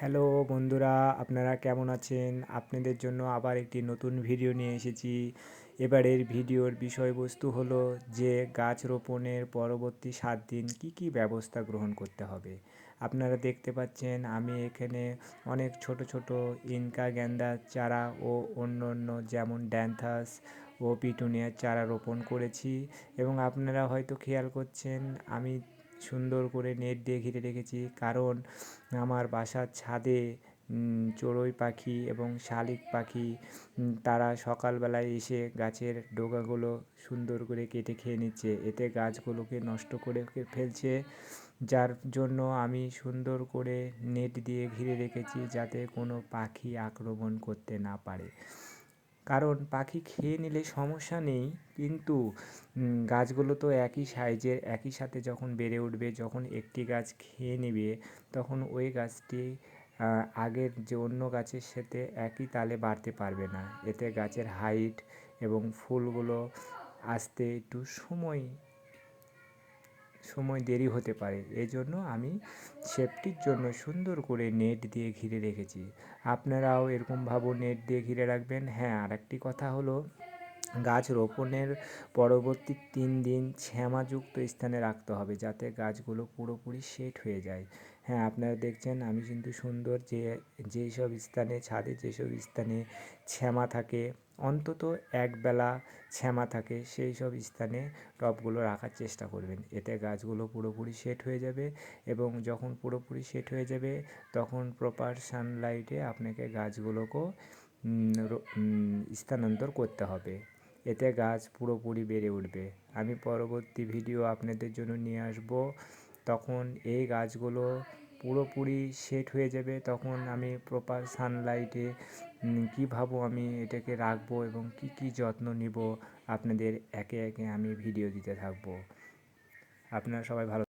Hello বন্ধুরা, আপনারা কেমন আছেন? আপনাদের জন্য আবার একটি নতুন ভিডিও নিয়ে এসেছি। এবারের ভিডিওর বিষয়বস্তু হলো যে গাছ রোপণের পরবর্তী 7 দিন কি কি ব্যবস্থা গ্রহণ করতে হবে। আপনারা দেখতে পাচ্ছেন আমি এখানে অনেক ছোট ছোট ইনকা গ্যান্দার চারা ও অন্য অন্য যেমন ড্যান্থাস ও পিটুনিয়ার চারা রোপণ করেছি এবং আপনারা হয়তো খেয়াল করছেন আমি সুন্দর করে নেট দিয়ে ঘিরে রেখেছি, কারণ আমার বাসার ছাদে চড়ুই পাখি এবং শালিক পাখি তারা সকালবেলায় এসে গাছের ডগাগুলো সুন্দর করে কেটে খেয়ে নিচ্ছে, এতে গাছগুলোকে নষ্ট করে ফেলছে। যার জন্য আমি সুন্দর করে নেট দিয়ে ঘিরে রেখেছি যাতে কোনো পাখি আক্রমণ করতে না পারে। কারণ পাখি খেয়ে নিলে সমস্যা নেই, কিন্তু গাছগুলো তো একই সাইজের, একই সাথে যখন বেড়ে উঠবে, যখন একটি গাছ খেয়ে নেবে তখন ওই গাছটি আগের যে অন্য গাছের সাথে একই তালে বাড়তে পারবে না। এতে গাছের হাইট এবং ফুলগুলো আসতে একটু সময় দেরি হতে পারে। এজন্য আমি সেফটির জন্য সুন্দর করে নেট দিয়ে ঘিরে রেখেছি। আপনারাও এরকমভাবে নেট দিয়ে ঘিরে রাখবেন। হ্যাঁ, আরেকটি কথা হলো, গাছ রোপণের পরবর্তী 3 দিন শ্যামাযুক্ত স্থানে রাখতে হবে যাতে গাছগুলো পুরোপুরি সেট হয়ে যায়। হ্যাঁ, আপনারা দেখছেন আমি কিন্তু সুন্দর যেসব স্থানে ছাদে যেসব স্থানে শ্যামা থাকে, অন্তত একবেলা শ্যামা থাকে, সেই সব স্থানে টবগুলো রাখার চেষ্টা করবেন। এতে গাছগুলো পুরোপুরি সেট হয়ে যাবে এবং যখন পুরোপুরি সেট হয়ে যাবে তখন প্রপার সানলাইটে আপনাকে গাছগুলোকেও স্থানান্তর করতে হবে। এতে গাছ পুরোপুরি বেড়ে উঠবে। আমি পরবর্তী ভিডিও আপনাদের জন্য নিয়ে আসব। তখন এই গাছগুলো পুরোপুরি সেট হয়ে যাবে, তখন আমি প্রপার সানলাইটে কীভাবে আমি এটাকে রাখবো এবং কি কি যত্ন নিব আপনাদের একে একে আমি ভিডিও দিতে থাকবো। আপনারা সবাই ভালো